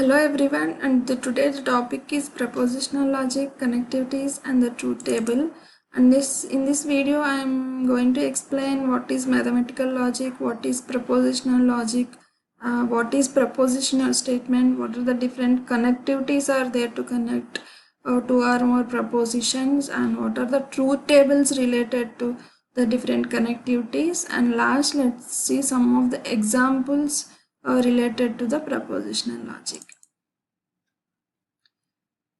Hello everyone, and today's topic is propositional logic, connectivities, and the truth table. And in this video, I am going to explain what is mathematical logic, what is propositional logic, what is propositional statement, what are the different connectivities are there to connect two or more propositions, and what are the truth tables related to the different connectivities. And last, let's see some of the examples related to the propositional logic.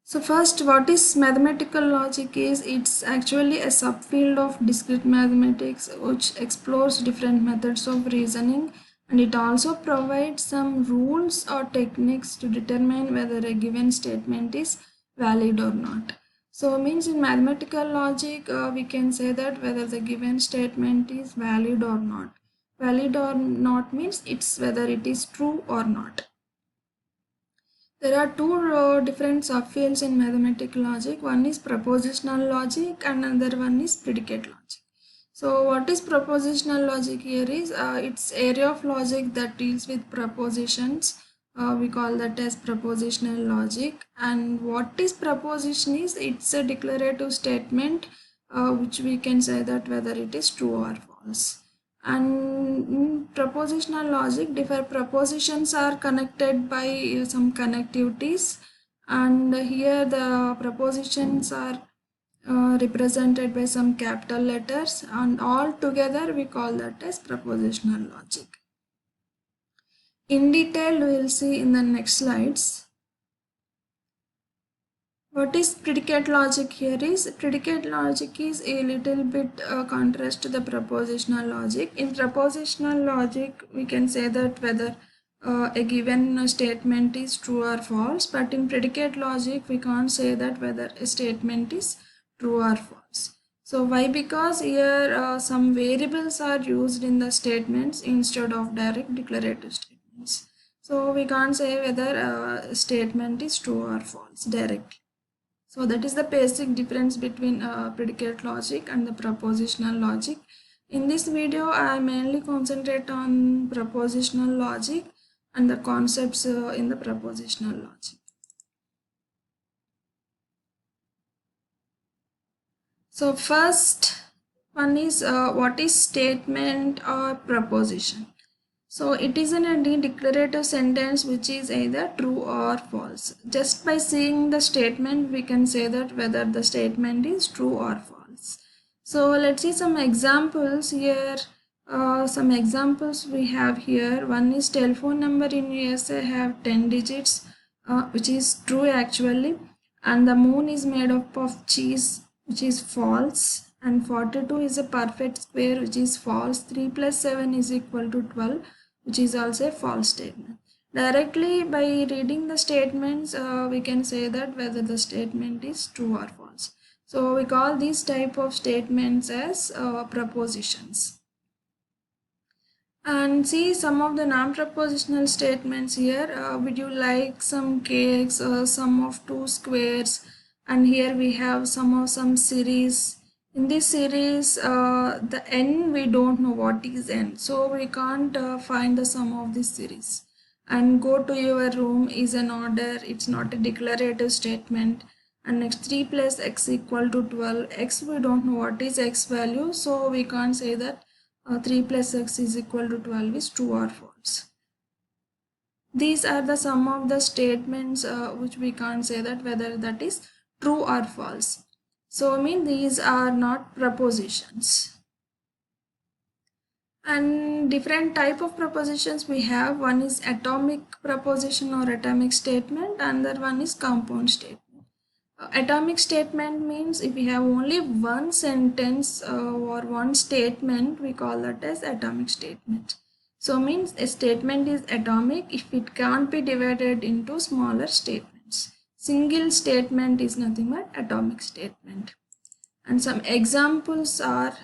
So first, what is mathematical logic is it's actually a subfield of discrete mathematics which explores different methods of reasoning, and it also provides some rules or techniques to determine whether a given statement is valid or not. So means in mathematical logic we can say that whether the given statement is valid or not. Valid or not means it's whether it is true or not. There are two different subfields in mathematical logic. One is propositional logic and another one is predicate logic. So what is propositional logic here is it's area of logic that deals with propositions. We call that as propositional logic. And what is proposition is it's a declarative statement which we can say that whether it is true or false. And in propositional logic, different propositions are connected by some connectivities, and here the propositions are represented by some capital letters, and all together we call that as propositional logic. In detail, we will see in the next slides. What is predicate logic here is predicate logic is a little bit contrast to the propositional logic. In propositional logic, we can say that whether a given statement is true or false, but in predicate logic, we can't say that whether a statement is true or false. So why? Because here some variables are used in the statements instead of direct declarative statements. So we can't say whether a statement is true or false directly. So that is the basic difference between predicate logic and the propositional logic. In this video, I mainly concentrate on propositional logic and the concepts in the propositional logic. So first one is what is statement or proposition. So it is a declarative sentence which is either true or false. Just by seeing the statement, we can say that whether the statement is true or false. So let's see some examples here. Some examples we have here. One is telephone number in USA have 10 digits, which is true actually. And the moon is made up of cheese, which is false. And 42 is a perfect square, which is false. 3 plus 7 is equal to 12, which is also a false statement. Directly by reading the statements, we can say that whether the statement is true or false. So we call these type of statements as propositions. And see some of the non-propositional statements here. Would you like some cakes, sum of two squares, and here we have some series. In this series, the n we don't know what is n, so we can't find the sum of this series. And go to your room is an order, it's not a declarative statement. And next 3 plus x equal to 12. X we don't know what is x value, so we can't say that 3 plus x is equal to 12 is true or false. These are the sum of the statements which we can't say that whether that is true or false. So I mean these are not propositions. And different type of propositions we have. One is atomic proposition or atomic statement, and another one is compound statement. Atomic statement means if we have only one sentence or one statement, we call that as atomic statement. So means a statement is atomic if it can't be divided into smaller statements. Single statement is nothing but atomic statement. And some examples are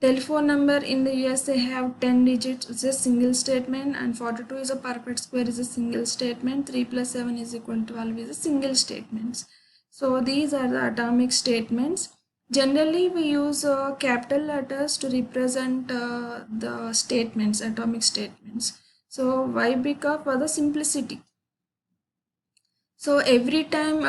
telephone number in the USA have 10 digits, it's a single statement, and 42 is a perfect square is a single statement, 3 plus 7 is equal to 12 is a single statements. So these are the atomic statements. Generally we use capital letters to represent the statements, atomic statements. So why? Because for the simplicity. So every time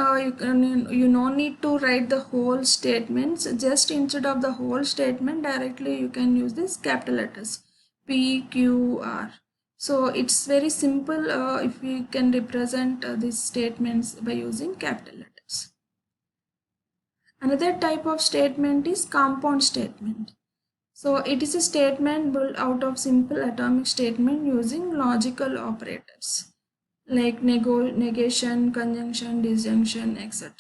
you no need to write the whole statements. Just instead of the whole statement, directly you can use this capital letters P, Q, R. So it's very simple if we can represent these statements by using capital letters. Another type of statement is compound statement. So it is a statement built out of simple atomic statement using logical operators like negation, conjunction, disjunction, etc.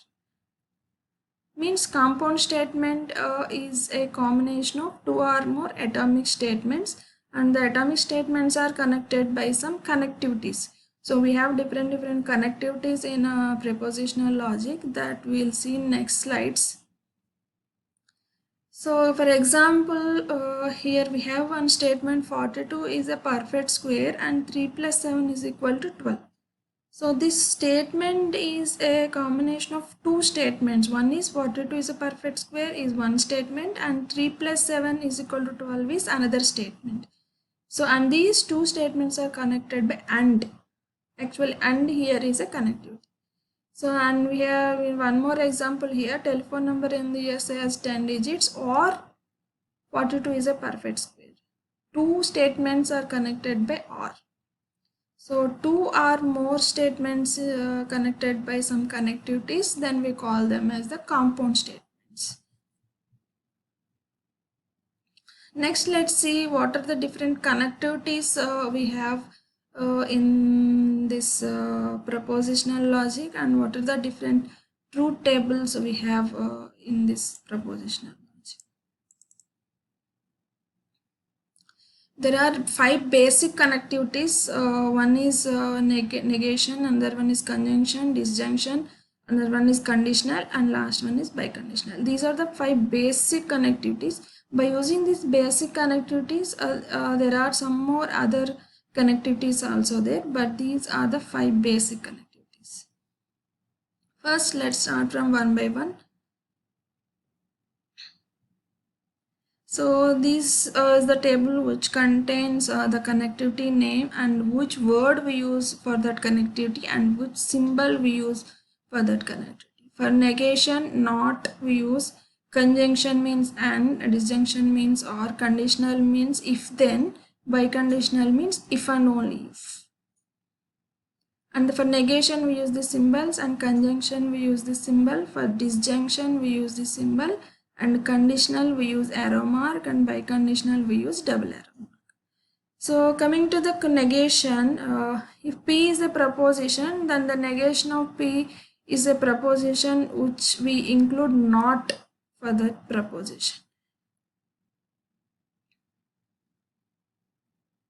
Means compound statement is a combination of two or more atomic statements, and the atomic statements are connected by some connectivities. So we have different connectivities in prepositional logic that we'll see in next slides. So for example, here we have one statement 42 is a perfect square and 3 plus 7 is equal to 12. So this statement is a combination of two statements. One is 42 is a perfect square is one statement, and 3 plus 7 is equal to 12 is another statement. So and these two statements are connected by AND. Actually AND here is a connectivity. So and we have one more example here. Telephone number in the USA has 10 digits, or 42 is a perfect square. Two statements are connected by OR. So two or more statements connected by some connectivities, then we call them as the compound statements. Next, let's see what are the different connectivities we have in this propositional logic, and what are the different truth tables we have in this propositional logic. There are 5 basic connectivities. One is negation, another one is conjunction, disjunction, another one is conditional, and last one is biconditional. These are the 5 basic connectivities. By using these basic connectivities, there are some more other connectivities also there, but these are the 5 basic connectivities. First, let's start from one by one. So this is the table which contains the connectivity name and which word we use for that connectivity and which symbol we use for that connectivity. For negation, not we use, conjunction means and, disjunction means or, conditional means if then, biconditional means if and only if. And for negation we use the symbols, and conjunction we use the symbol. For disjunction we use the symbol, and conditional we use arrow mark, and biconditional we use double arrow mark. So coming to the negation, if P is a proposition, then the negation of P is a proposition which we include not for that proposition.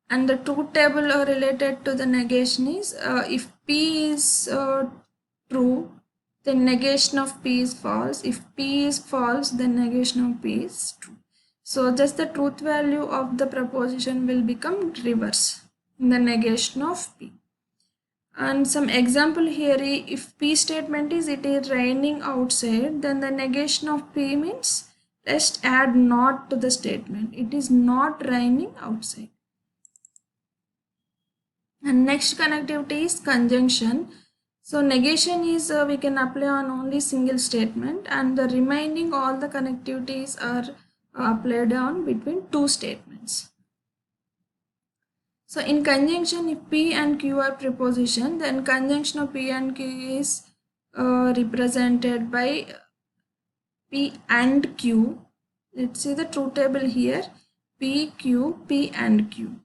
And the truth table related to the negation is if P is true, then negation of P is false. If P is false, then negation of P is true. So just the truth value of the proposition will become reverse in the negation of P. And some example here, if P statement is it is raining outside, then the negation of P means let's add not to the statement. It is not raining outside. And next connectivity is conjunction. So negation is we can apply on only single statement, and the remaining all the connectivities are applied on between two statements. So in conjunction, if P and Q are preposition, then conjunction of P and Q is represented by P and Q. Let's see the truth table here. P, Q, P and Q.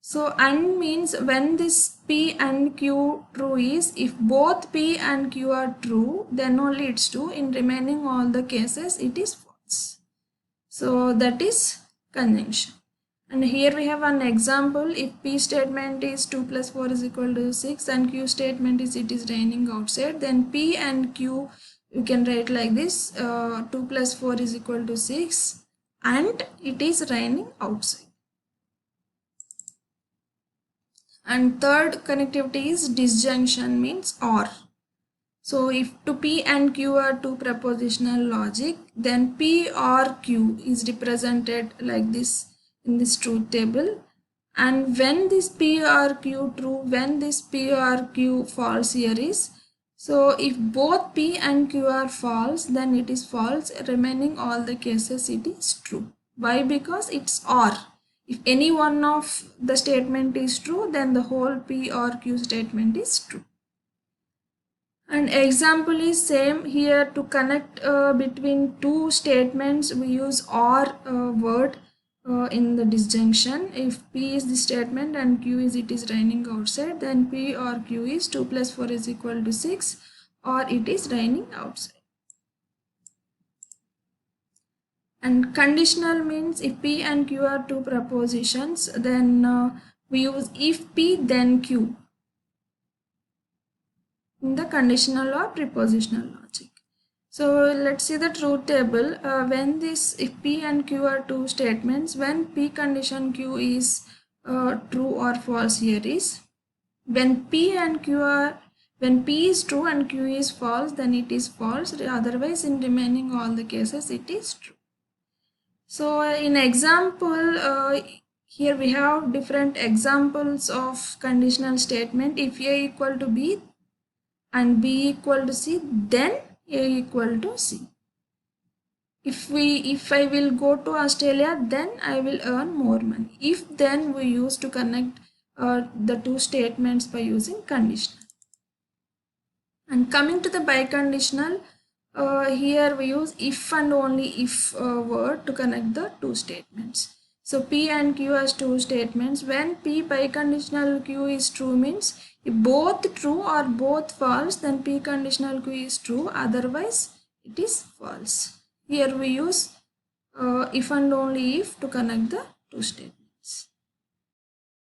So and means when this P and Q true is, if both P and Q are true, then only it's true. In remaining all the cases, it is false. So that is conjunction. And here we have an example. If P statement is 2 plus 4 is equal to 6 and Q statement is it is raining outside, then P and Q you can write like this, 2 plus 4 is equal to 6 and it is raining outside. And third connectivity is disjunction, means or. So if to P and Q are two propositional logic, then P or Q is represented like this in this truth table, And when this P or Q true, when this P or Q false here is, so if both P and Q are false, then it is false. Remaining all the cases it is true. Why? Because it's OR. If any one of the statement is true, then the whole P or Q statement is true. An example is same here. To connect between two statements, we use OR word in the disjunction. If P is the statement and Q is it is raining outside, then P or Q is 2 plus 4 is equal to 6, or it is raining outside. And conditional means if P and Q are two prepositions, then we use if P then Q in the conditional or prepositional logic. So let's see the truth table. When this if P and Q are two statements, when P condition Q is true or false here is, when P and Q are, when P is true and Q is false, then it is false. Otherwise, in remaining all the cases, it is true. So in example, here we have different examples of conditional statement. If A equal to B and B equal to C, then A equal to C. If I will go to Australia, then I will earn more money. If then we use to connect the two statements by using conditional. And coming to the biconditional, here we use if and only if word to connect the two statements. So P and Q as two statements. When P biconditional Q is true means if both true or both false, then P conditional Q is true. Otherwise, it is false. Here we use if and only if to connect the two statements.